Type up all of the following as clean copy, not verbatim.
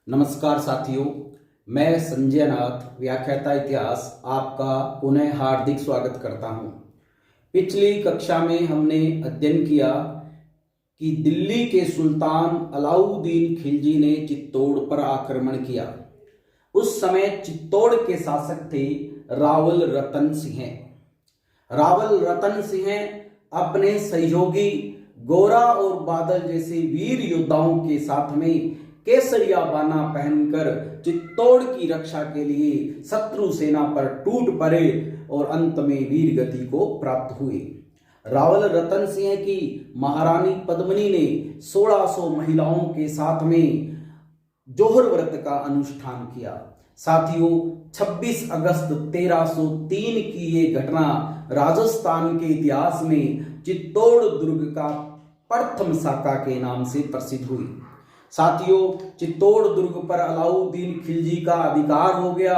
नमस्कार साथियों, मैं संजय नाथ व्याख्याता इतिहास आपका पुनः हार्दिक स्वागत करता हूं। पिछली कक्षा में हमने अध्ययन किया कि दिल्ली के सुल्तान अलाउद्दीन खिलजी ने चित्तौड़ पर आक्रमण किया। उस समय चित्तौड़ के शासक थे रावल रतन सिंह। रावल रतन सिंह अपने सहयोगी गोरा और बादल जैसे वीर योद्धाओं के साथ में केसरिया बाना पहनकर चित्तौड़ की रक्षा के लिए शत्रु सेना पर टूट पड़े और अंत में वीर गति को प्राप्त हुए। रावल रतन सिंह की महारानी पद्मिनी ने 1600 महिलाओं के साथ में जोहर व्रत का अनुष्ठान किया। साथियों, 26 अगस्त 1303 की ये घटना राजस्थान के इतिहास में चित्तौड़ दुर्ग का प्रथम साका के नाम से प्रसिद्ध हुई। साथियों, चित्तौड़ दुर्ग पर अलाउद्दीन खिलजी का अधिकार हो गया।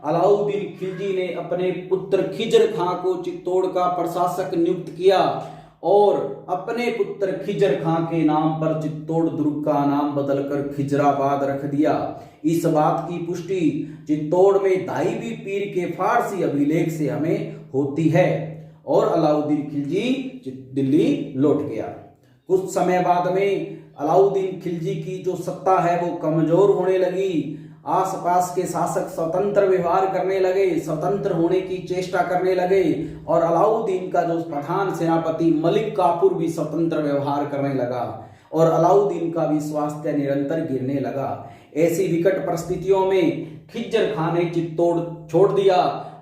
अलाउद्दीन खिलजी ने अपने पुत्र खिजर खां को चित्तौड़ का प्रशासक नियुक्त किया और अपने पुत्र खिजर खां के नाम पर चित्तौड़ दुर्ग का नाम बदलकर खिजराबाद रख दिया। इस बात की पुष्टि चित्तौड़ में दाइबी पीर के फारसी अभिलेख से हमें होती है और अलाउद्दीन खिलजी दिल्ली लौट गया। कुछ समय बाद में अलाउद्दीन खिलजी की जो सत्ता है वो कमजोर होने लगी। आसपास के शासक स्वतंत्र व्यवहार करने लगे, स्वतंत्र होने की चेष्टा करने लगे और अलाउद्दीन का जो प्रधान सेनापति मलिक काफूर भी स्वतंत्र व्यवहार करने लगा और अलाउद्दीन का भी स्वास्थ्य निरंतर गिरने लगा। ऐसी विकट परिस्थितियों में खिज्जर खां ने चित्तौड़ छोड़ दिया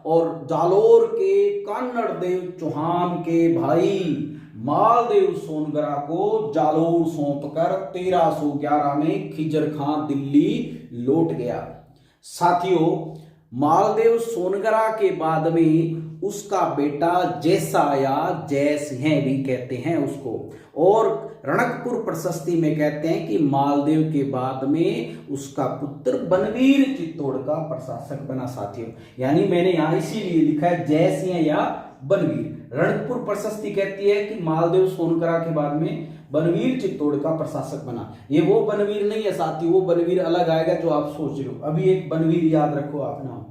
और जालोर के कान्नड़ देव चौहान के भाई मालदेव सोनगरा को जालोर सौंपकर 1311 में खिजर खां दिल्ली लौट गया। साथियों, मालदेव सोनगरा के बाद में उसका बेटा जैसा या जय सिंह भी कहते हैं उसको, और रणकपुर प्रशस्ति में कहते हैं कि मालदेव के बाद में उसका पुत्र बनवीर चित्तौड़ का प्रशासक बना। साथियों, यानी मैंने यहां इसीलिए लिखा है जय सिंह या बनवीर। रणकपुर प्रशस्ति कहती है कि मालदेव सोनगरा के बाद में बनवीर चित्तौड़ का प्रशासक बना। ये वो बनवीर नहीं है साथियों, वो बनवीर अलग आएगा जो आप सोच रहे हो। अभी एक बनवीर याद रखो आप नाम।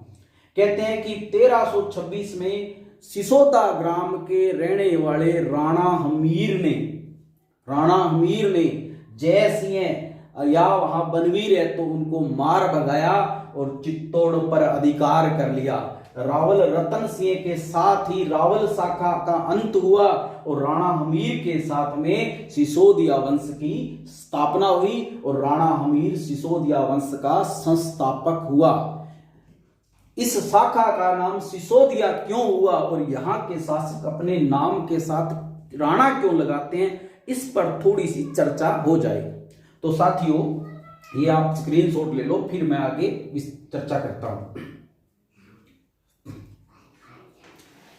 कहते हैं कि 1326 में सिसोदा ग्राम के रहने वाले राणा हमीर ने जय सिंह या वहां बनवीर है तो उनको मार भगाया और चित्तौड़ पर अधिकार कर लिया। रावल रतन सिंह के साथ ही रावल शाखा का अंत हुआ और राणा हमीर के साथ में सिसोदिया वंश की स्थापना हुई और राणा हमीर सिसोदिया वंश का संस्थापक हुआ। इस शाखा का नाम सिसोदिया क्यों हुआ और यहाँ के शासक अपने नाम के साथ राणा क्यों लगाते हैं, इस पर थोड़ी सी चर्चा हो जाए। तो साथियों, ये आप स्क्रीनशॉट ले लो, फिर मैं आगे चर्चा करता हूं।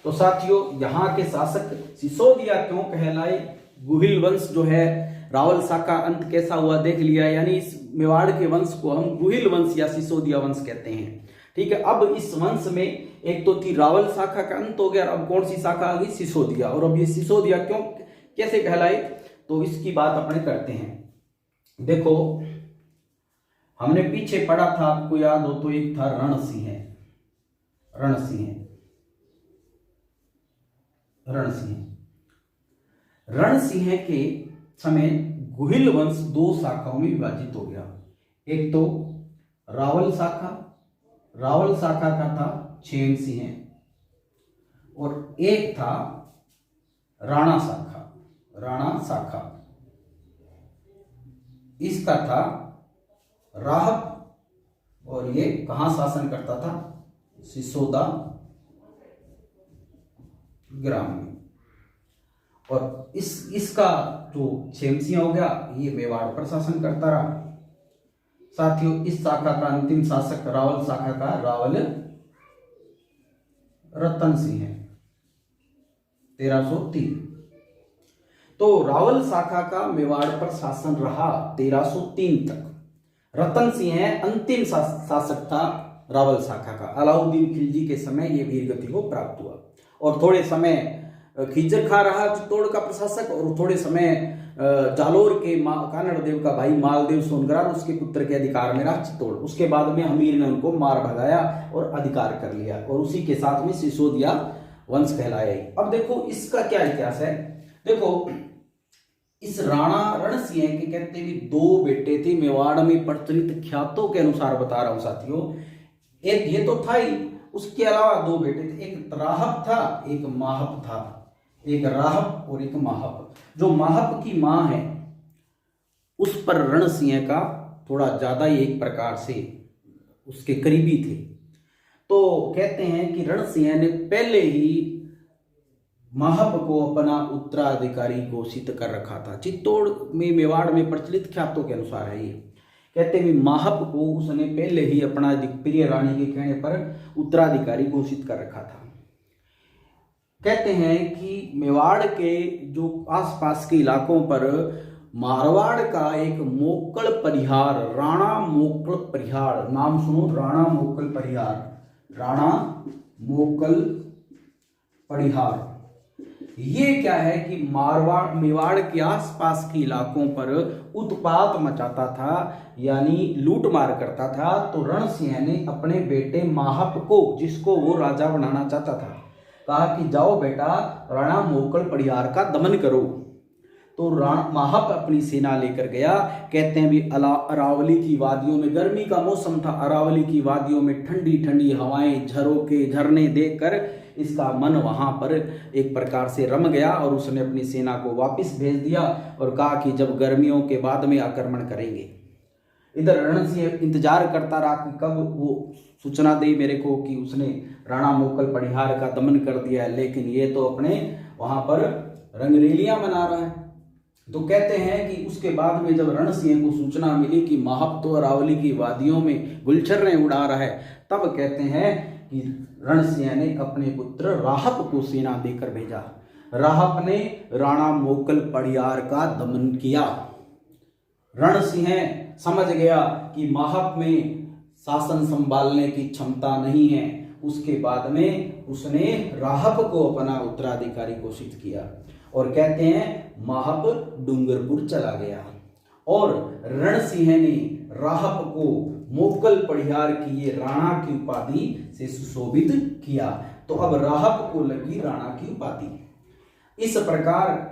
तो साथियों, यहाँ के शासक सिसोदिया क्यों कहलाए? गुहिल वंश जो है, रावल शाखा अंत कैसा हुआ देख लिया, यानी इस मेवाड़ के वंश को हम गुहिल वंश या सिसोदिया वंश कहते हैं। ठीक है, अब इस वंश में एक तो थी रावल शाखा का अंत हो गया, अब कौन सी शाखा आ गई? सिसोदिया। और अब ये सिसोदिया क्यों कैसे कहलाए, तो इसकी बात अपने करते हैं। देखो, हमने पीछे पढ़ा था, आपको याद हो तो, एक था रणसिंह के समय गुहिल वंश दो शाखाओं में विभाजित हो गया। एक तो रावल शाखा का था छेम सिंह और एक था राणा शाखा। इसका था राहब और ये कहां शासन करता था? सिसोदा ग्राम में। और इसका जो छेमसिया हो गया, ये मेवाड़ पर शासन करता रहा। साथियों, इस शाखा का अंतिम शासक रावल शाखा का रावल रतन सिंह है, 1303। तो रावल शाखा का मेवाड़ पर शासन रहा 1303 तक। रतन सिंह अंतिम शासक था रावल शाखा का। अलाउद्दीन खिलजी के समय ये वीर गति को प्राप्त हुआ और थोड़े समय खिज्जर खां रहा चित्तौड़ का प्रशासक और थोड़े समय जालोर के कानड़ देव का भाई मालदेव सोनगरा और उसके पुत्र के अधिकार में रहा चित्तौड़। उसके बाद में हमीर ने उनको मार भगाया और अधिकार कर लिया और उसी के साथ में सिसोदिया वंश कहलाया। अब देखो इसका क्या इतिहास है। देखो इस राणा रणसिंह के कहते हुए 2 बेटे थे, मेवाड़ में प्रचलित ख्यातों के अनुसार बता रहा हूं साथियों। एक ये तो था ही, उसके अलावा 2 बेटे थे, एक राहब था एक माहब था, एक राहब और एक माहब। जो माहब की मां है उस पर रणसिंह का थोड़ा ज्यादा ही एक प्रकार से उसके करीबी थे। तो कहते हैं कि रणसिंह ने पहले ही माहब को अपना उत्तराधिकारी घोषित कर रखा था। चित्तौड़ में मेवाड़ में प्रचलित ख्यातों के अनुसार है ये। कहते हैं माहब को उसने पहले ही अपना प्रिय रानी के कहने पर उत्तराधिकारी घोषित कर रखा था। कहते हैं कि मेवाड़ के जो आसपास के इलाकों पर मारवाड़ का एक मोक्कल परिहार, राणा मोक्कल परिहार, नाम सुनो, राणा मोक्कल परिहार, राणा मोक्कल परिहार। ये क्या है कि मेवाड़ के आसपास के इलाकों पर उत्पात मचाता था, यानी लूट मार करता था। तो रणसिंह ने अपने बेटे माहब को, जिसको वो राजा बनाना चाहता था, कहा कि जाओ बेटा राणा मोक्कल परिहार का दमन करो। तो माहब अपनी सेना लेकर गया। कहते हैं भी अरावली की वादियों में, गर्मी का मौसम था, अरावली की वादियों में ठंडी ठंडी हवाएं, झरोके झरने देखकर इसका मन वहां पर एक प्रकार से रम गया और उसने अपनी सेना को वापस भेज दिया और कहा कि जब गर्मियों के बाद में आक्रमण करेंगे। इधर रणसिंह इंतजार करता रहा कि कब वो सूचना दे मेरे को कि उसने राणा मोक्कल परिहार का दमन कर दिया है, लेकिन ये तो अपने वहां पर रंगरेलियां मना रहा है। तो कहते हैं कि उसके बाद में जब रणसिंह को सूचना मिली कि माहब तो अरावली की वादियों में गुलछर्रें उड़ा रहा है, तब कहते हैं कि रणसिंह ने अपने पुत्र राहब को सेना देकर भेजा। राहब ने राणा मोक्कल परिहार का दमन किया। रणसिंह समझ गया कि माहब में शासन संभालने की क्षमता नहीं है। उसके बाद में उसने राहब को अपना उत्तराधिकारी घोषित किया और कहते हैं माहब डूंगरपुर चला गया और रणसिंह ने राहब को मोक्कल परिहार की ये राणा की उपाधि से सुशोभित किया। तो अब राहब को लगी राणा की उपाधि। इस प्रकार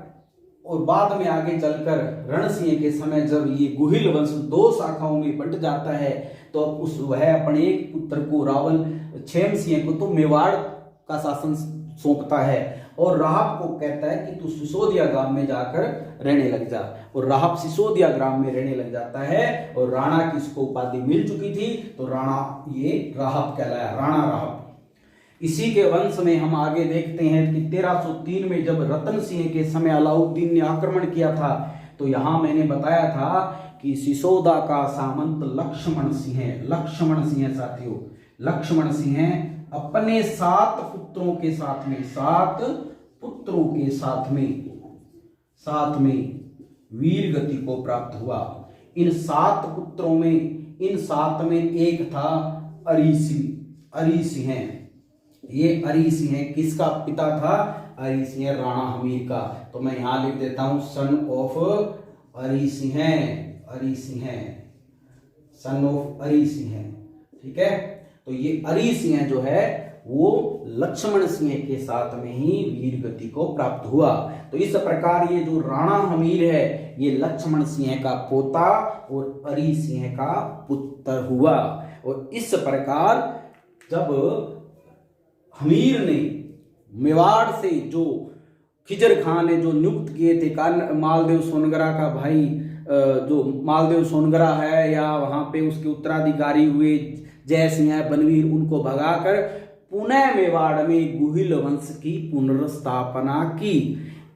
और बाद में आगे चलकर रणसिंह के समय जब ये गुहिल वंश 2 शाखाओं में बंट जाता है, तो अब वह अपने एक पुत्र को रावल क्षेम सिंह को तो मेवाड़ का शासन सौंपता है और राहब को कहता है कि तू सिसोदिया ग्राम में जाकर रहने लग जा। और राहब सिसोदिया ग्राम में रहने लग जाता है और राणा की इसको उपाधि मिल चुकी थी, तो राणा ये राहब कहलाया, राणा राहब। इसी के वंश में हम आगे देखते हैं कि 1303 में जब रतन सिंह के समय अलाउद्दीन ने आक्रमण किया था, तो यहां मैंने बताया था कि सिसोदा का सामंत लक्ष्मण सिंह, लक्ष्मण सिंह साथियों, लक्ष्मण सिंह अपने 7 पुत्रों के साथ में, 7 पुत्रों के साथ में वीर गति को प्राप्त हुआ। इन 7 पुत्रों में, इन 7 में एक था अरी सिंह। ये अरी सिंह किसका पिता था? अरी सिंह राणा हमीर का। तो मैं यहां लिख देता हूं सन ऑफ अरी सिंह, अरी सिंह, सन ऑफ अरी सिंह। ठीक है, तो ये अरी सिंह जो है वो लक्ष्मण सिंह के साथ में ही वीर गति को प्राप्त हुआ। तो इस प्रकार ये जो राणा हमीर है ये लक्ष्मण सिंह का पोता और अरी सिंह का पुत्र हुआ। और इस प्रकार जब हमीर ने मेवाड़ से जो खिजर खान ने जो नियुक्त किए थे, मालदेव सोनगरा का भाई जो मालदेव सोनगरा है या वहां पे उसके उत्तराधिकारी हुए जय सिंह बनवीर, उनको भगाकर पुनः मेवाड़ में गुहिल वंश की पुनर्स्थापना की।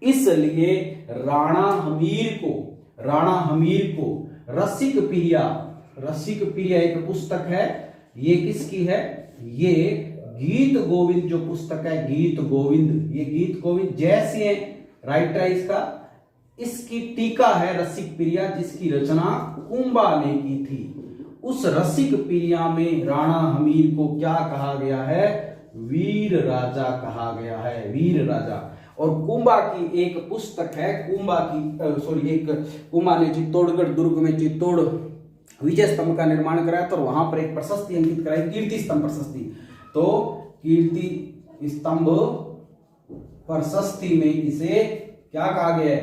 इसलिए राणा हमीर को रसिक प्रिया एक पुस्तक है, ये किसकी है? ये गीत गोविंद जो पुस्तक है, गीत गोविंद जय सिंह राइटर है इसका, इसकी टीका है रसिक प्रिया, जिसकी रचना कुंभा ने की थी। उस रसिक प्रिया में राणा हमीर को क्या कहा गया है? वीर राजा कहा गया है, वीर राजा। और कुंभा की एक पुस्तक है, कुंभा ने चित्तौड़गढ़ दुर्ग में चित्तौड़ विजय स्तंभ का निर्माण कराया था और वहां पर एक प्रशस्ति अंकित कराई, कीर्ति स्तंभ प्रशस्ति। तो कीर्ति स्तंभ प्रशस्ति में इसे क्या कहा गया है?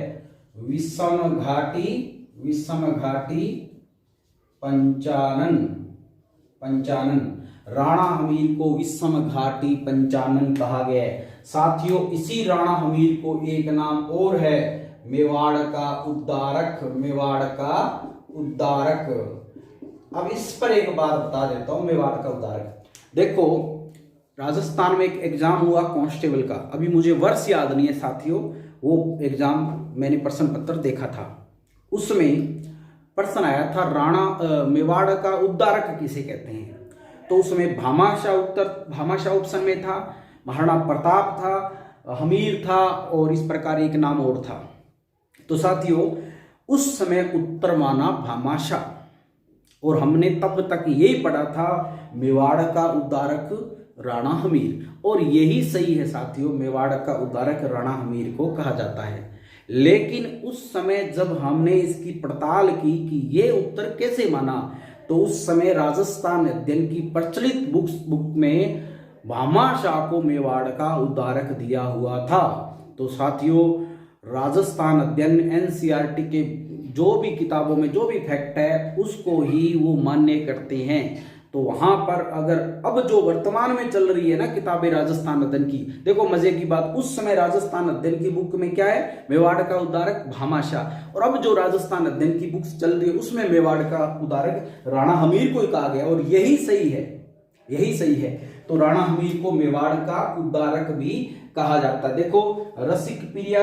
विषम घाटी पंचानन। राणा हमीर को विषम घाटी पंचानन कहा गया है। साथियों, इसी राणा हमीर को एक नाम और है, मेवाड़ का उद्धारक। अब इस पर एक बात बता देता हूं, मेवाड़ का उद्धारक। देखो, राजस्थान में एक एग्जाम हुआ कांस्टेबल का, अभी मुझे वर्ष याद नहीं है साथियों, वो एग्जाम मैंने प्रश्न पत्र देखा था, उसमें प्रश्न आया था मेवाड़ का उद्धारक किसे कहते हैं। तो उसमें भामाशाह ऑप्शन में था, महाराणा प्रताप था, हमीर था और इस प्रकार एक नाम और था। तो साथियों, उस समय उत्तर माना भामाशाह, और हमने तब तक यही पढ़ा था मेवाड़ का उद्धारक राणा हमीर, और यही सही है साथियों, मेवाड़ का उद्धारक राणा हमीर को कहा जाता है। लेकिन उस समय जब हमने इसकी पड़ताल की कि ये उत्तर कैसे माना, तो उस समय राजस्थान अध्ययन की प्रचलित बुक में भामाशाह को मेवाड़ का उद्धारक दिया हुआ था। तो साथियों, राजस्थान अध्ययन एनसीईआरटी के जो भी किताबों में जो भी फैक्ट है उसको ही वो मान्य करते हैं। तो वहां पर अगर अब जो वर्तमान में चल रही है ना किताबें राजस्थान अध्ययन की, देखो मजे की बात, उस समय राजस्थान अध्ययन की बुक में क्या है? मेवाड़ का उद्धारक भामाशाह, और अब जो राजस्थान अध्ययन की बुक्स चल रही है उसमें मेवाड़ का उद्धारक राणा हमीर को ही कहा गया, और यही सही है। तो राणा हमीर को मेवाड़ का उद्धारक भी कहा जाता है। देखो, रसिक प्रिया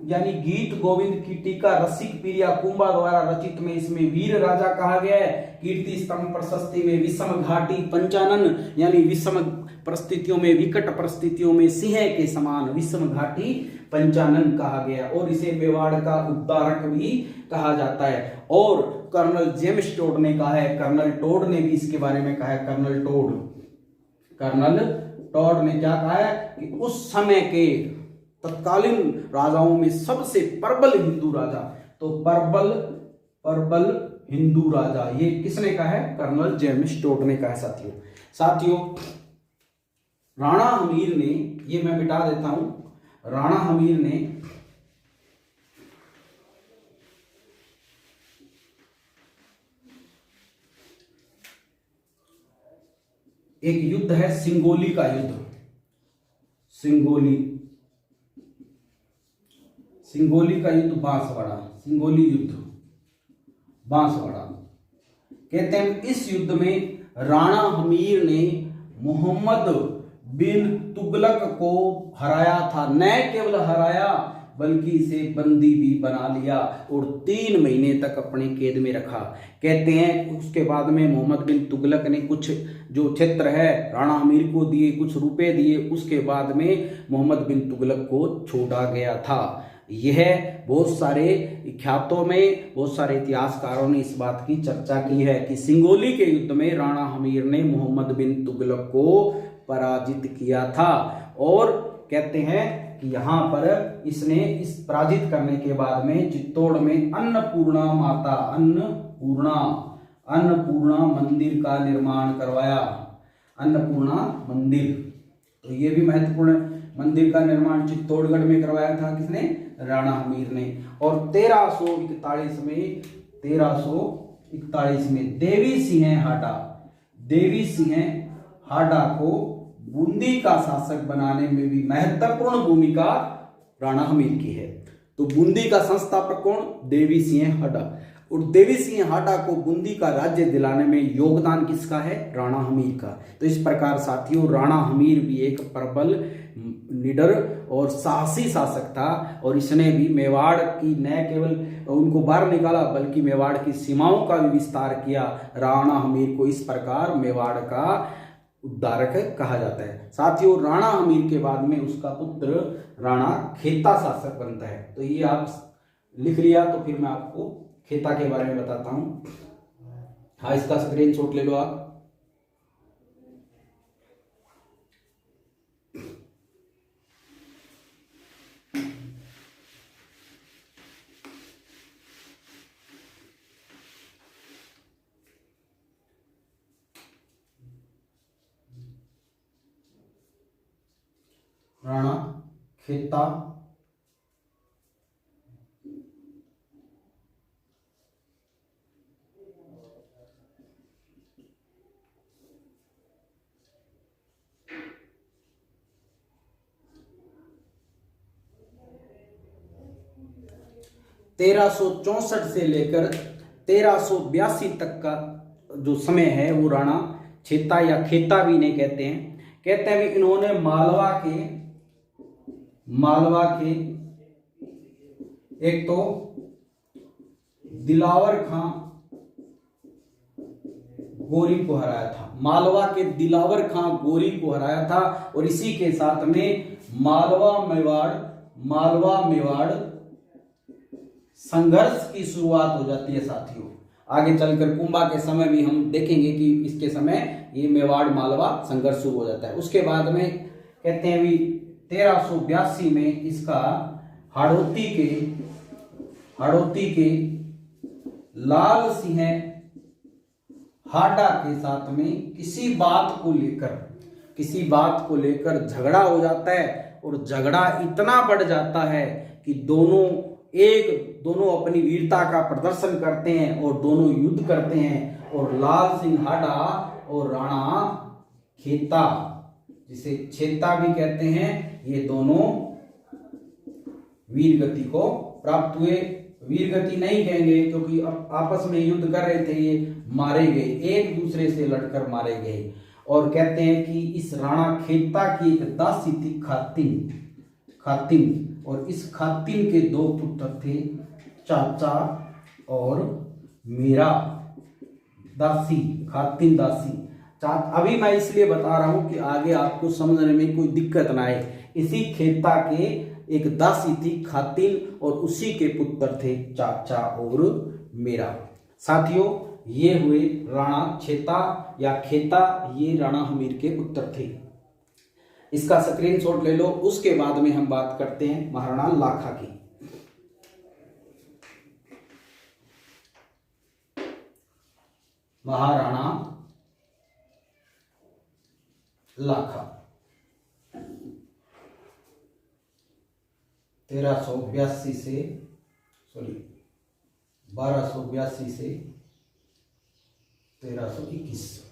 यानी गीत गोविंद की टीका रसिक प्रिया कुंभा द्वारा रचित में इसमें वीर राजा कहा गया है। कीर्ति स्तंभ प्रशस्ति में विषम घाटी पंचानन यानी विषम परिस्थितियों में, विकट परिस्थितियों में सिंह के समान विषम घाटी पंचानन कहा गया, और इसे मेवाड़ का उद्धारक भी कहा जाता है। और कर्नल जेम्स टोड ने कहा है, कर्नल टोड ने भी इसके बारे में कहा है, कर्नल टोड ने क्या कहा है कि उस समय के तत्कालीन राजाओं में सबसे प्रबल हिंदू राजा, तो प्रबल हिंदू राजा, ये किसने कहा है? कर्नल जेम्स टोड ने कहा है। साथियों, राणा हमीर ने, ये मैं मिटा देता हूं, राणा हमीर ने एक युद्ध है सिंगोली का युद्ध, सिंगोली का युद्ध, बांसवाड़ा, सिंगोली युद्ध बांसवाड़ा। कहते हैं इस युद्ध में राणा हमीर ने मोहम्मद बिन तुगलक को हराया था, न केवल हराया बल्कि इसे बंदी भी बना लिया और 3 महीने तक अपने कैद में रखा। कहते हैं उसके बाद में मोहम्मद बिन तुगलक ने कुछ जो क्षेत्र है राणा हमीर को दिए, कुछ रुपए दिए, उसके बाद में मोहम्मद बिन तुगलक को छोड़ा गया था। यह बहुत सारे ख्यातों में, बहुत सारे इतिहासकारों ने इस बात की चर्चा की है कि सिंगोली के युद्ध में राणा हमीर ने मोहम्मद बिन तुगलक को पराजित किया था। और कहते हैं कि यहाँ पर इसने इस पराजित करने के बाद में चित्तौड़ में अन्नपूर्णा मंदिर का निर्माण करवाया, अन्नपूर्णा मंदिर। तो ये भी महत्वपूर्ण मंदिर का निर्माण चित्तौड़गढ़ में करवाया था, किसने? राणा हमीर ने। और 1341 में देवी सिंह हाडा को बूंदी का शासक बनाने में भी महत्वपूर्ण भूमिका राणा हमीर की है। तो बूंदी का संस्थापक कौन? देवी सिंह हाडा। और देवी सिंह हाडा को बूंदी का राज्य दिलाने में योगदान किसका है? राणा हमीर का। तो इस प्रकार साथियों, राणा हमीर भी एक प्रबल, निडर और साहसी शासक था, और इसने भी मेवाड़ की न केवल उनको बाहर निकाला बल्कि मेवाड़ की सीमाओं का भी विस्तार किया। राणा हमीर को इस प्रकार मेवाड़ का उद्धारक कहा जाता है। साथियों, राणा हमीर के बाद में उसका पुत्र राणा खेता शासक बनता है। तो ये आप लिख लिया, तो फिर मैं आपको खेता के बारे में बताता हूं। हाँ, इसका स्क्रीनशॉट ले लो आप। राणा खेता, 1364 से लेकर 1382 तक का जो समय है वो राणा छेता या खेता भी नहीं कहते हैं भी इन्होंने मालवा के एक तो दिलावर खां गोरी को हराया था, मालवा के दिलावर खां गोरी को हराया था, और इसी के साथ में मालवा मेवाड़ संघर्ष की शुरुआत हो जाती है साथियों। आगे चलकर कुंभा के समय भी हम देखेंगे कि इसके समय ये मेवाड़ मालवा संघर्ष शुरू हो जाता है। उसके बाद में कहते हैं भी 1382 में इसका हाड़ौती के लाल सिंह हाडा के साथ में किसी बात को लेकर झगड़ा हो जाता है, और झगड़ा इतना बढ़ जाता है कि दोनों अपनी वीरता का प्रदर्शन करते हैं और दोनों युद्ध करते हैं, और लाल सिंह हाडा और राणा खेता, जिसे छेता भी कहते हैं, ये दोनों वीर गति को प्राप्त हुए। वीर गति नहीं कहेंगे क्योंकि आपस में युद्ध कर रहे थे, ये मारे गए, एक दूसरे से लड़कर मारे गए। और कहते हैं कि इस राणा खेता की एक दासी थी खातिन, और इस खातिन के 2 पुत्र थे, चाचा और मीरा दासी, खातिन दासी। अभी मैं इसलिए बता रहा हूं कि आगे आपको समझने में कोई दिक्कत ना आए। इसी खेता के एक दासी थी खातिन, और उसी के पुत्र थे चाचा और मीरा। साथियों, ये हुए राणा छेता या खेता, ये राणा हमीर के पुत्र थे। इसका स्क्रीनशॉट ले लो। उसके बाद में हम बात करते हैं महाराणा लाखा की। महाराणा लाखा 1282 से 1321।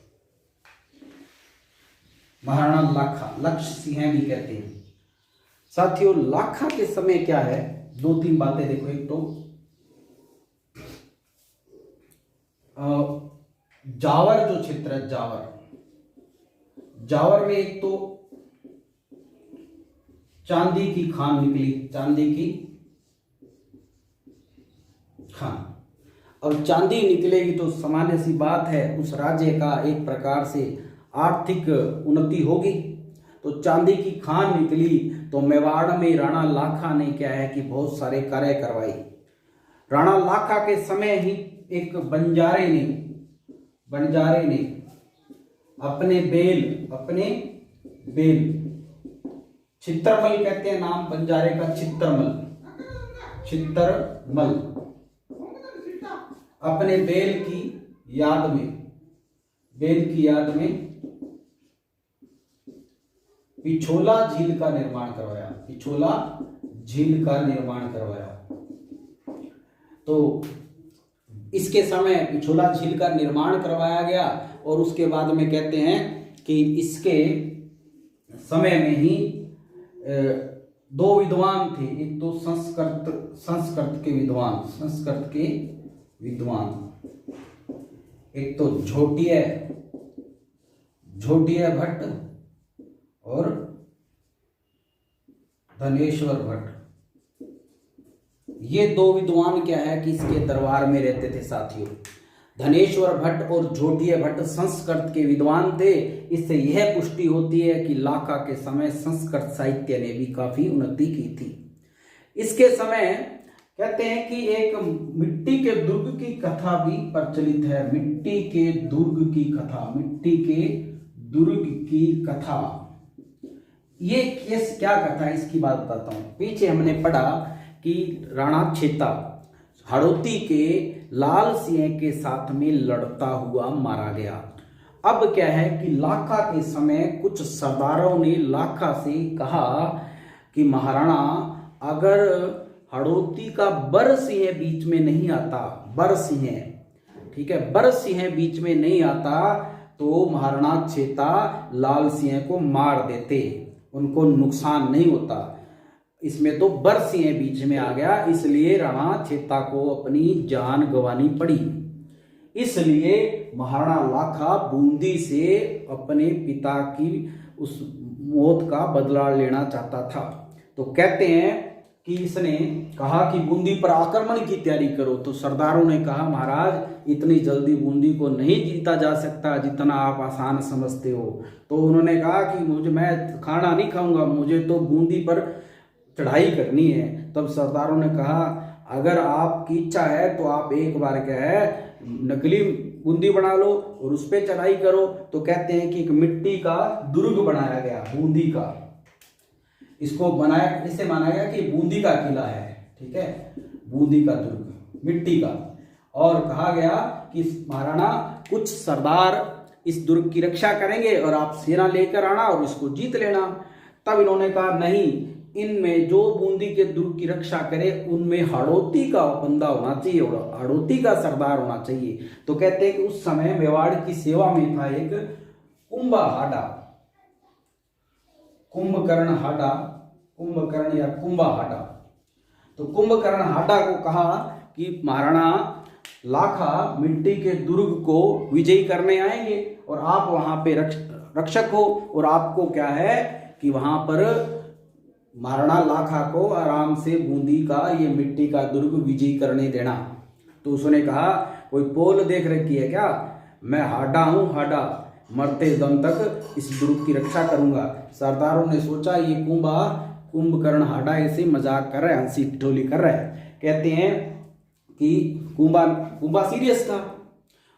महाराणा लाखा, लक्ष्य सिंह भी कहते हैं। साथियों, लाखा के समय क्या है, 2-3 बातें देखो। एक तो जावर जो क्षेत्र है, जावर में एक तो चांदी की खान निकली, चांदी की खान। अब चांदी निकलेगी तो सामान्य सी बात है, उस राज्य का एक प्रकार से आर्थिक उन्नति होगी। तो चांदी की खान निकली तो मेवाड़ में राणा लाखा ने क्या है कि बहुत सारे कार्य करवाई। राणा लाखा के समय ही एक बंजारे ने अपने बेल चित्रमल कहते हैं नाम बंजारे का, चित्रमल अपने बेल की याद में पिछोला झील का निर्माण करवाया। तो इसके समय पिछोला झील का निर्माण करवाया गया, और उसके बाद में कहते हैं कि इसके समय में ही 2 विद्वान थे। एक तो संस्कृत के विद्वान, एक तो झोटिया भट्ट और धनेश्वर भट्ट। ये 2 विद्वान क्या है कि इसके दरबार में रहते थे साथियों। धनेश्वर भट्ट और झोटिया भट्ट संस्कृत के विद्वान थे। इससे यह पुष्टि होती है कि लाखा के समय संस्कृत साहित्य ने भी काफी उन्नति की थी। इसके समय कहते हैं कि एक मिट्टी के दुर्ग की कथा भी प्रचलित है। मिट्टी के दुर्ग की कथा, ये क्या कथा है, इसकी बात बताता हूं। पीछे हमने पढ़ा कि राणा छेता हाड़ौती के लाल सिंह के साथ में लड़ता हुआ मारा गया, अब क्या है कि लाखा के समय कुछ सरदारों ने लाखा से कहा कि महाराणा, अगर हड़ौती का बर सिंह बीच में नहीं आता, बर सिंह, ठीक है, बर सिंह बीच में नहीं आता तो महाराणा छेता लाल सिंह को मार देते, उनको नुकसान नहीं होता। इसमें तो बर सिंह बीच में आ गया, इसलिए राणा छेता को अपनी जान गंवानी पड़ी। इसलिए महाराणा लाखा बूंदी से अपने पिता की उस मौत का बदला लेना चाहता था। तो कहते हैं कि इसने कहा कि बूंदी पर आक्रमण की तैयारी करो। तो सरदारों ने कहा, महाराज इतनी जल्दी बूंदी को नहीं जीता जा सकता जितना आप आसान समझते हो। तो उन्होंने कहा कि मैं खाना नहीं खाऊंगा, मुझे तो बूंदी पर चढ़ाई करनी है। तब सरदारों ने कहा, अगर आपकी इच्छा है तो आप एक बार क्या है नकली बूंदी बना लो और उस पर चढ़ाई करो। तो कहते हैं कि एक मिट्टी का दुर्ग बनाया गया बूंदी का, इसको बनाया, इसे माना गया कि बूंदी का किला है, ठीक है, बूंदी का दुर्ग मिट्टी का। और कहा गया कि महाराणा कुछ सरदार इस दुर्ग की रक्षा करेंगे और आप सेना लेकर आना और इसको जीत लेना। तब इन्होंने कहा, नहीं, इनमें जो बूंदी के दुर्ग की रक्षा करे उनमें हड़ौती का बंदा होना चाहिए और हड़ौती का सरदार होना चाहिए। तो कहते हैं कि उस समय मेवाड़ की सेवा में था एक कुंभाहाडा, कुंभकर्ण हाडा, कुंभकर्ण या कुंभाहाडा। तो कुंभकर्ण हाडा को कहा कि महाराणा लाखा मिट्टी के दुर्ग को विजयी करने आएंगे और आप वहां पे रक्षक हो, और आपको क्या है कि वहां पर महाराणा लाखा को आराम से बूंदी का ये मिट्टी का दुर्ग विजयी करने देना। तो उसने कहा, कोई पोल देख रखी है क्या? मैं हाडा हूं, हाडा, मरते दम तक इस दुर्ग की रक्षा करूंगा। सरदारों ने सोचा ये कुंभकर्ण हाडा ऐसे मजाक कर रहा है, हंसी ठिठोली कर रहा है। कहते हैं कि कुंभा सीरियस था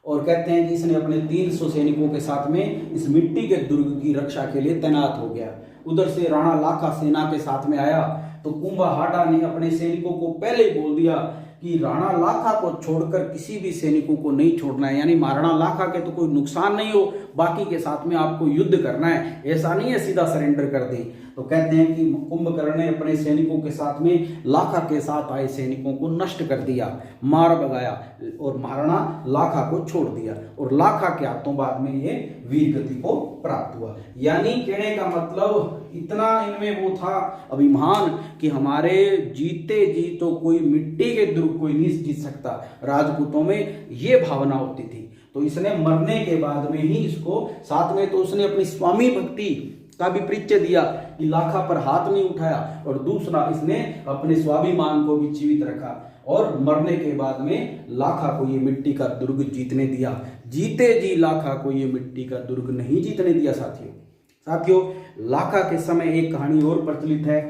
और कहते हैं कि इसने अपने 300 सैनिकों के साथ में इस मिट्टी के दुर्ग की रक्षा के लिए तैनात हो गया। उधर से राणा लाखा सेना के साथ में आया तो कुंभाहाडा ने अपने सैनिकों को पहले ही बोल दिया कि राणा लाखा को छोड़कर किसी भी सैनिकों को नहीं छोड़ना है, यानी महाराणा लाखा के तो कोई नुकसान नहीं हो, बाकी के साथ में आपको युद्ध करना है, ऐसा नहीं है सीधा सरेंडर कर दे। तो कहते हैं कि कुंभकर्ण ने अपने सैनिकों के साथ में लाखा के साथ आए सैनिकों को नष्ट कर दिया, मार भगाया और महाराणा लाखा को छोड़ दिया और लाखा के हाथों बाद में ये वीर गति को प्राप्त हुआ। यानी कहने का मतलब इतना इनमें वो था अभिमान कि हमारे जीते जी तो कोई मिट्टी के दुर्ग कोई नहीं जीत सकता। राजपूतों में ये भावना होती थी। तो इसने मरने के बाद में ही इसको साथ में तो उसने अपनी स्वामी भक्ति का भी परिचय दिया कि लाखा पर हाथ नहीं उठाया, और दूसरा इसने अपने स्वाभिमान को भी जीवित रखा और मरने के बाद में लाखा को ये मिट्टी का दुर्ग जीतने दिया। जीते जी लाखा को ये मिट्टी का दुर्ग नहीं जीतने दिया। साथियों लाखा के समय एक कहानी और प्रचलित है,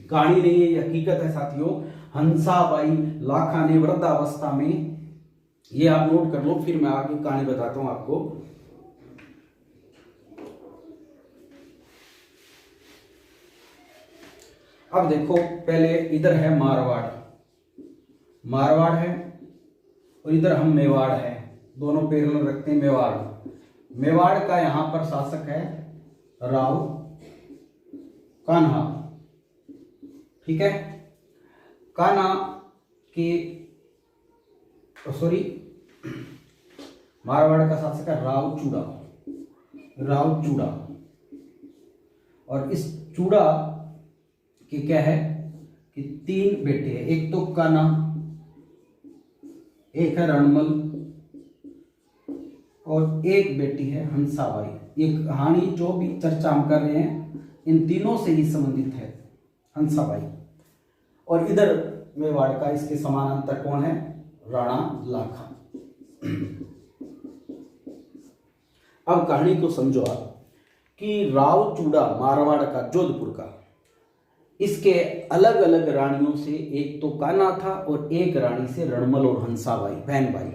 कहानी नहीं है ये हकीकत है साथियों। हंसाबाई लाखा ने वृद्धावस्था में, ये आप नोट कर लो, फिर मैं आगे कहानी बताता हूं आपको। अब देखो, पहले इधर है मारवाड़ है और इधर हम मेवाड़ है, दोनों पैरेलल रखते हैं। मेवाड़ का यहां पर शासक है राव कान्हा, ठीक है। कान्हा की मारवाड़ का शासक है राव चूड़ा। और इस चूड़ा कि क्या है कि 3 बेटे हैं, एक तो कान्हा, एक है रणमल और एक बेटी है हंसाबाई। ये कहानी जो भी चर्चा हम कर रहे हैं इन तीनों से ही संबंधित है, हंसाबाई। और इधर मेवाड़ का इसके समानांतर कौन है? राणा लाखा। अब कहानी को समझो आप कि राव चूड़ा मारवाड़ का, जोधपुर का, इसके अलग अलग रानियों से, एक तो कान्हा था और एक रानी से रणमल और हंसाबाई, बहन भाई।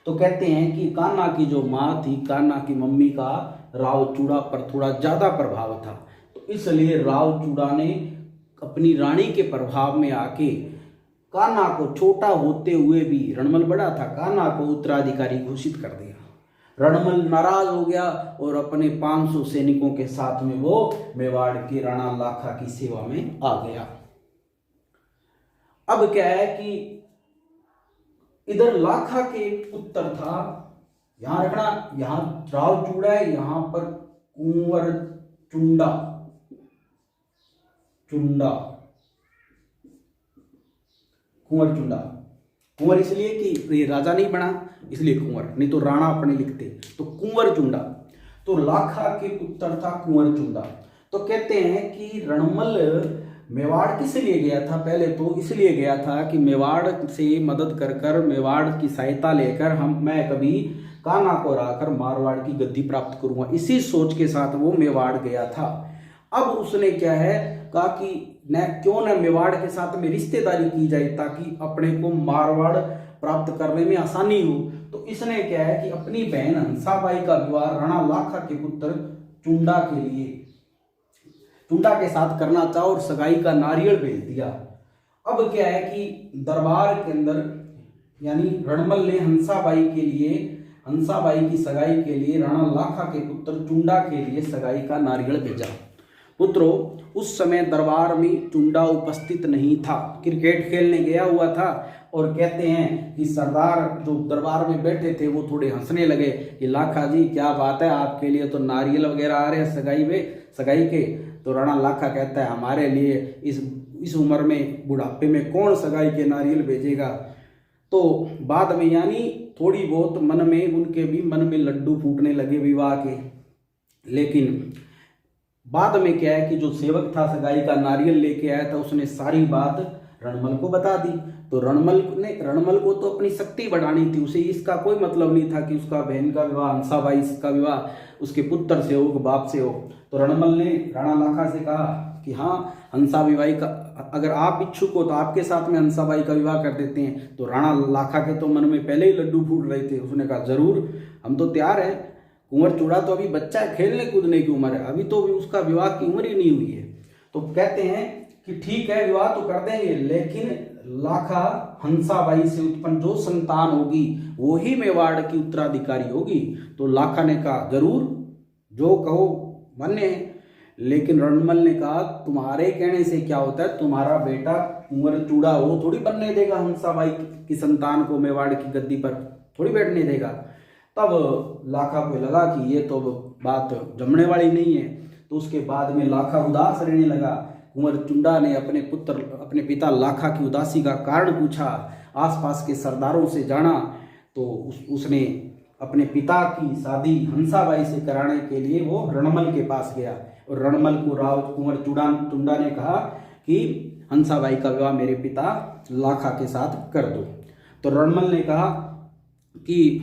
तो कहते हैं कि कान्हा की जो माँ थी, कान्हा की मम्मी का राव चूड़ा पर थोड़ा ज्यादा प्रभाव था, तो इसलिए राव चूड़ा ने अपनी रानी के प्रभाव में आके कान्हा को छोटा होते हुए भी, रणमल बड़ा था, कान्हा को उत्तराधिकारी घोषित कर दिया। रणमल नाराज हो गया और अपने 500 सैनिकों के साथ में वो मेवाड़ के राणा लाखा की सेवा में आ गया। अब क्या है कि इधर लाखा के पुत्र था, यहां रखना, यहां राव चूड़ा है, यहां पर कुंवर चुंडा, कुंवर चुंडा, कुंवर इसलिए कि ये राजा नहीं बना इसलिए कुंवर, नहीं तो राणा अपने लिखते, तो कुंवर चुंडा। तो लाखा के पुत्र था कुंवर चुंडा। तो कहते हैं कि रणमल मेवाड़ किस लिए गया था, पहले तो इसलिए गया था कि मेवाड़ से मदद कर मेवाड़ की सहायता लेकर मैं कभी कान्हा को हराकर मारवाड़ की गद्दी प्राप्त करूंगा, इसी सोच के साथ वो मेवाड़ गया था। अब उसने क्या है कहा कि क्यों न मेवाड़ के साथ में रिश्तेदारी की जाए ताकि अपने को मारवाड़ प्राप्त करने में आसानी हो। तो इसने क्या है कि अपनी बहन हंसाबाई का विवाह राणा लाखा के पुत्र चुंडा के साथ करना चाहा और सगाई का नारियल भेज दिया। अब क्या है कि दरबार के अंदर यानी रणमल ने हंसाबाई की सगाई के लिए राणा लाखा के पुत्र चुंडा के लिए सगाई का नारियल भेजा। पुत्रों, उस समय दरबार में चुंडा उपस्थित नहीं था, क्रिकेट खेलने गया हुआ था। और कहते हैं कि सरदार जो दरबार में बैठे थे वो थोड़े हंसने लगे कि लाखा जी क्या बात है, आपके लिए तो नारियल वगैरह आ रहे हैं सगाई के। तो राणा लाखा कहता है हमारे लिए इस उम्र में बुढ़ापे में कौन सगाई के नारियल भेजेगा। तो बाद में यानी थोड़ी बहुत उनके भी मन में लड्डू फूटने लगे विवाह के। लेकिन बाद में क्या है कि जो सेवक था सगाई का नारियल लेके आया था, उसने सारी बात रणमल को बता दी। तो रणमल को तो अपनी शक्ति बढ़ानी थी, उसे इसका कोई मतलब नहीं था कि उसका बहन का विवाह हंसाबाई का विवाह उसके पुत्र से हो, बाप से हो। तो रणमल ने राणा लाखा से कहा कि हाँ, हंसाबाई का अगर आप इच्छुक हो तो आपके साथ में हंसाबाई का विवाह कर देते हैं। तो राणा लाखा के तो मन में पहले ही लड्डू फूट रहे थे, उसने कहा जरूर, हम तो तैयार हैं। कुंवर चूड़ा तो अभी बच्चा है, खेलने कूदने की उम्र है, अभी तो उसका विवाह की उम्र ही नहीं हुई है। तो कहते हैं कि ठीक है विवाह तो कर देंगे, लेकिन लाखा हंसाबाई से उत्पन्न जो संतान होगी वो ही मेवाड़ की उत्तराधिकारी होगी। तो लाखा ने कहा जरूर, जो कहो मान्य है। लेकिन रणमल ने कहा तुम्हारे कहने से क्या होता है, तुम्हारा बेटा कुंवर चूड़ा वो थोड़ी बनने देगा, हंसाबाई की संतान को मेवाड़ की गद्दी पर थोड़ी बैठने देगा। तब लाखा को लगा कि ये तो बात जमने वाली नहीं है। तो उसके बाद में लाखा उदास रहने लगा। कुंवर चुंडा ने अपने पिता लाखा की उदासी का कारण पूछा, आसपास के सरदारों से जाना। तो उसने अपने पिता की शादी हंसाबाई से कराने के लिए वो रणमल के पास गया और रणमल को राव कुंवर चुंडा ने कहा कि हंसाबाई का विवाह मेरे पिता लाखा के साथ कर दो। तो रणमल ने कहा कि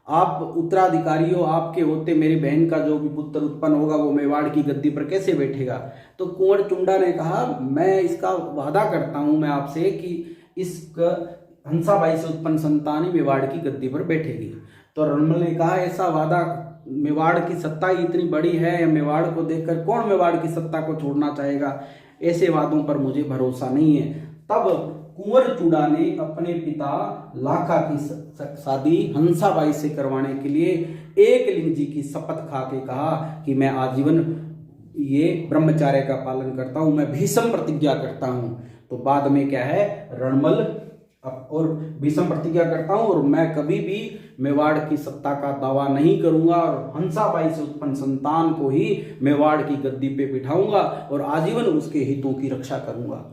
आप उत्तराधिकारी हो, आपके होते मेरी बहन का जो भी पुत्र उत्पन्न होगा वो मेवाड़ की गद्दी पर कैसे बैठेगा। तो कुंवर चुंडा ने कहा मैं इसका वादा करता हूं मैं आपसे कि इस हंसाबाई से उत्पन्न संतान ही मेवाड़ की गद्दी पर बैठेगी। तो रणमल ने कहा ऐसा वादा, मेवाड़ की सत्ता ही इतनी बड़ी है, मेवाड़ को देखकर कौन मेवाड़ की सत्ता को छोड़ना चाहेगा, ऐसे वादों पर मुझे भरोसा नहीं है। तब कुंवर चूड़ा ने अपने पिता लाखा की शादी हंसाबाई से करवाने के लिए एकलिंग जी की शपथ खा के कहा कि मैं आजीवन ये ब्रह्मचार्य का पालन करता हूं, मैं भीषम प्रतिज्ञा करता हूं। तो बाद में क्या है, रणमल और भीषम प्रतिज्ञा करता हूं और मैं कभी भी मेवाड़ की सत्ता का दावा नहीं करूंगा और हंसाबाई से उत्पन्न संतान को ही मेवाड़ की गद्दी पे बिठाऊंगा और आजीवन उसके हितों की रक्षा करूंगा।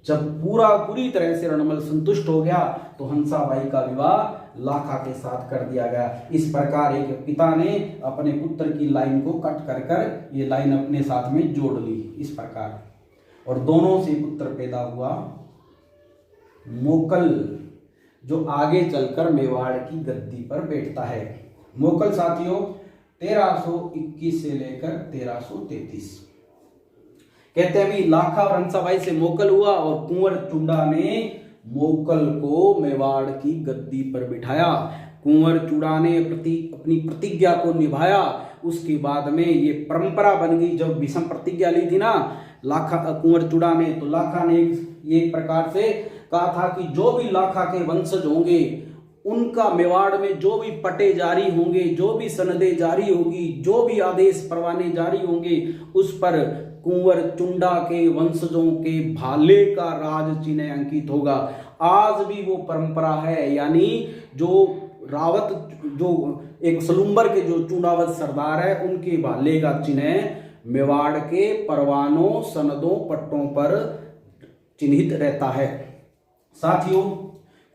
जब पूरी तरह से रणमल संतुष्ट हो गया तो हंसाबाई का विवाह लाखा के साथ कर दिया गया। इस प्रकार एक पिता ने अपने पुत्र की लाइन को कट कर ये लाइन अपने साथ में जोड़ ली इस प्रकार, और दोनों से पुत्र पैदा हुआ मोकल, जो आगे चलकर मेवाड़ की गद्दी पर बैठता है। मोकल साथियों 1321 से लेकर 1333। कहते हैं भी लाखा और हंसाबाई से मोकल हुआ और कुंवर चुंडा ने मोकल को मेवाड़ की गद्दी पर बिठाया। कुंवर चुंडा ने अपनी प्रतिज्ञा को निभाया। उसके बाद में ये परंपरा बन गई। जब भीषम प्रतिज्ञा ली थी ना कुंवर चुंडा ने, तो लाखा ने एक प्रकार से कहा था कि जो भी लाखा के वंशज होंगे उनका मेवाड़ में जो भी पटे जारी होंगे, जो भी सनदे जारी होगी, जो भी आदेश परवाने जारी होंगे, उस पर कुंवर चुंडा के वंशजों के भाले का राज चिन्ह अंकित होगा। आज भी वो परंपरा है, यानी जो रावत, जो एक सलुम्बर के जो चुंडावत सरदार है, उनके भाले का चिन्ह मेवाड़ के परवानों, सनदों, पट्टों पर चिन्हित रहता है। साथियों,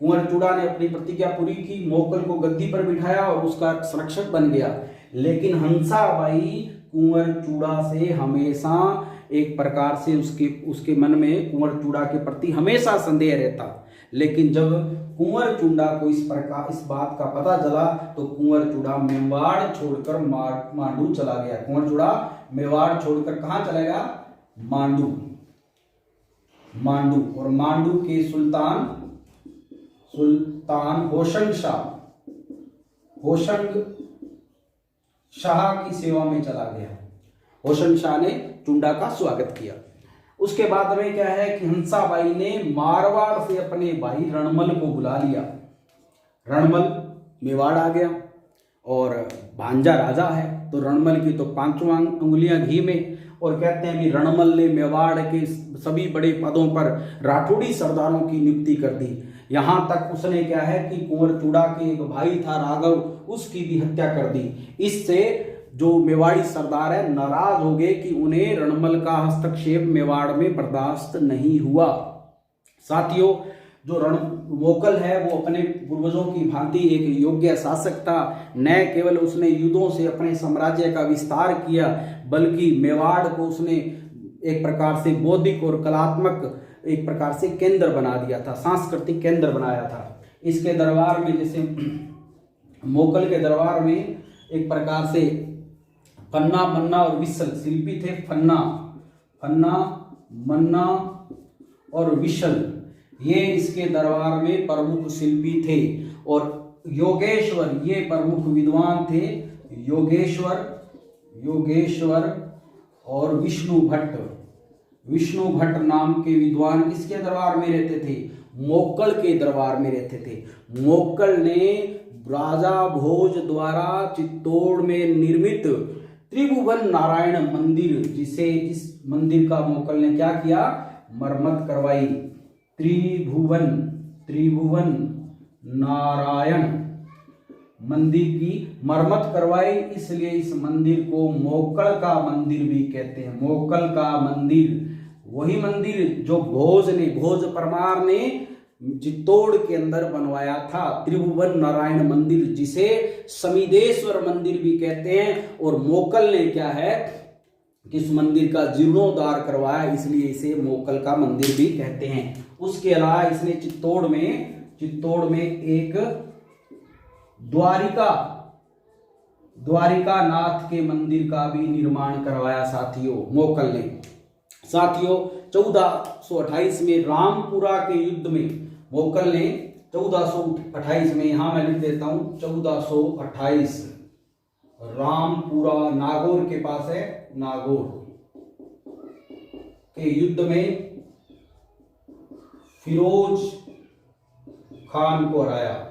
कुंवर चूड़ा ने अपनी प्रतिज्ञा पूरी की, मोकल को गद्दी पर बिठाया और उसका संरक्षक बन गया। लेकिन हंसाबाई कुंवर चूड़ा से हमेशा एक प्रकार से उसके मन में कुंवर चूड़ा के प्रति हमेशा संदेह रहता। लेकिन जब कुंवर चूड़ा को इस बात का पता चला तो कुंवर चूड़ा मेवाड़ छोड़कर मांडू चला गया। कुंवर चूड़ा मेवाड़ छोड़कर कहां चला गया? मांडू। और मांडू के सुल्तान होशंग शाह की सेवा में चला गया। होशंग शाह ने चुंडा का स्वागत किया। उसके बाद में क्या है कि हंसाबाई ने मारवाड़ से अपने भाई रणमल को बुला लिया। रणमल मेवाड़ आ गया और भांजा राजा है, तो रणमल की तो 5 उंगलियां घी में। और कहते हैं कि रणमल ने मेवाड़ के सभी बड़े पदों पर राठौड़ी सरदारों की नियुक्ति कर दी। यहां तक उसने क्या है कि कुंवर चूड़ा के एक भाई था राघव, उसकी भी हत्या कर दी। इससे जो मेवाड़ी सरदार है नाराज हो गए कि उन्हें रणमल का हस्तक्षेप मेवाड़ में बर्दाश्त नहीं हुआ। साथियों, जो मोकल है वो अपने पूर्वजों की भांति एक योग्य शासक था। न केवल उसने युद्धों से अपने साम्राज्य का विस्तार किया, बल्कि मेवाड़ को उसने एक प्रकार से बौद्धिक और कलात्मक एक प्रकार से केंद्र बना दिया था, सांस्कृतिक केंद्र बनाया था। इसके दरबार में, जैसे मोकल के दरबार में एक प्रकार से फन्ना, मन्ना और विशल शिल्पी थे। फन्ना, मन्ना और विशल, ये इसके दरबार में प्रमुख शिल्पी थे। और योगेश्वर, ये प्रमुख विद्वान थे। योगेश्वर और विष्णु भट्ट नाम के विद्वान किसके दरबार में रहते थे? मोकल के दरबार में रहते थे। मोकल ने राजा भोज द्वारा चित्तौड़ में निर्मित त्रिभुवन नारायण मंदिर, जिसे इस मंदिर का मोकल ने क्या किया? मरम्मत करवाई। त्रिभुवन नारायण मंदिर की मरम्मत करवाई, इसलिए इस मंदिर को मोकल का मंदिर भी कहते हैं। मोकल का मंदिर, वही मंदिर जो भोज परमार ने चित्तौड़ के अंदर बनवाया था, त्रिभुवन नारायण मंदिर, जिसे समिदेश्वर मंदिर भी कहते हैं। और मोकल ने क्या है कि इस मंदिर का जीर्णोद्धार करवाया, इसलिए इसे मोकल का मंदिर भी कहते हैं। उसके अलावा इसने चित्तौड़ में एक द्वारिका नाथ के मंदिर का भी निर्माण करवाया साथियों, मोकल ने। साथियों, 1428 में रामपुरा के युद्ध में मोकल ने 1428 में, यहां मैं लिख देता हूं 1428, रामपुरा नागौर के पास है, नागौर के युद्ध में फिरोज खान को हराया।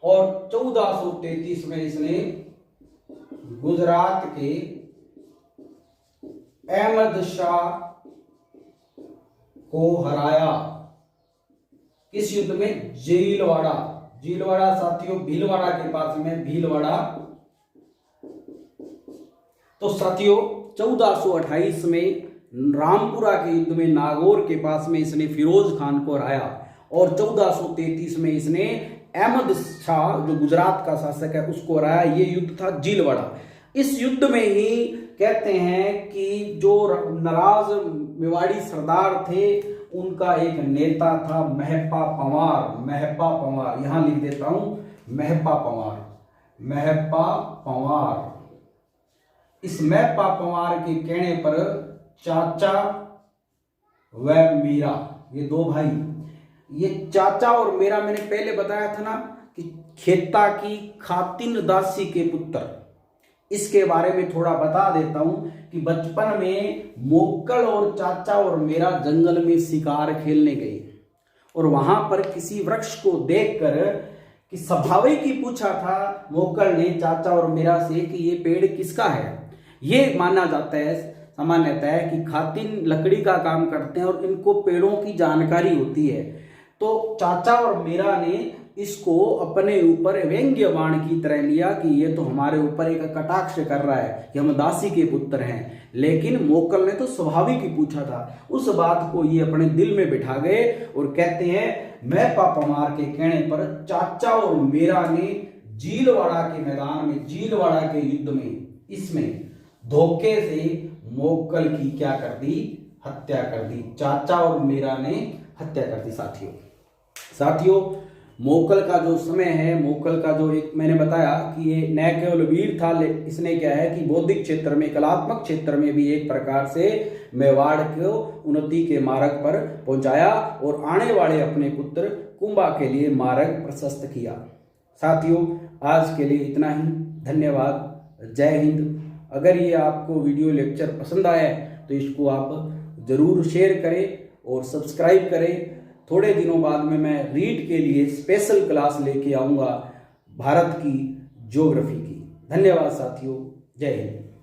और 1433 में इसने गुजरात के अहमद शाह को हराया। किस युद्ध में? भीलवाड़ा साथियों, भीलवाड़ा के पास में भीलवाड़ा। तो साथियों, 1428 में रामपुरा के युद्ध में नागौर के पास में इसने फिरोज खान को हराया। और 1433 में इसने अहमद शाह, जो गुजरात का शासक है, उसको हराया। ये युद्ध था भीलवाड़ा। इस युद्ध में ही कहते हैं कि जो नाराज मेवाड़ी सरदार थे, उनका एक नेता था महपा पंवार। यहां लिख देता हूं महपा पंवार। इस महपा पंवार के कहने पर चाचा व मीरा, ये 2 भाई, ये चाचा और मेरा, मैंने पहले बताया था ना कि खेता की खातिन दासी के पुत्र। इसके बारे में थोड़ा बता देता हूं कि बचपन में मोकल और चाचा और मेरा जंगल में शिकार खेलने गए। और वहां पर किसी वृक्ष को देखकर कि स्वाभाविक ही पूछा था मोकल ने चाचा और मीरा से कि ये पेड़ किसका है। ये माना जाता है सामान्यतः है कि खातिन लकड़ी का काम करते हैं और इनको पेड़ों की जानकारी होती है। तो चाचा और मीरा ने इसको अपने ऊपर व्यंग्य बाण की तरह लिया कि ये तो हमारे ऊपर एक कटाक्ष कर रहा है कि हम दासी के पुत्र हैं। लेकिन मोकल ने तो स्वाभाविक ही पूछा था। उस बात को ये अपने दिल में बिठा गए और कहते हैं मैं पापामार के कहने पर चाचा और मीरा ने जीलवाड़ा के मैदान में, जीलवाड़ा के युद्ध में, इसमें धोखे से मोकल की क्या कर दी, हत्या कर दी। चाचा और मीरा ने हत्या कर दी। साथियों मोकल का जो समय है, मोकल का जो एक मैंने बताया कि ये न केवल वीर था, इसने क्या है कि बौद्धिक क्षेत्र में, कलात्मक क्षेत्र में भी एक प्रकार से मेवाड़ को उन्नति के मार्ग पर पहुंचाया और आने वाले अपने पुत्र कुंभा के लिए मार्ग प्रशस्त किया। साथियों आज के लिए इतना ही। धन्यवाद। जय हिंद। अगर ये आपको वीडियो लेक्चर पसंद आया तो इसको आप जरूर शेयर करें और सब्सक्राइब करें। थोड़े दिनों बाद में मैं रीट के लिए स्पेशल क्लास लेके आऊँगा भारत की ज्योग्राफी की। धन्यवाद साथियों। जय हिंद।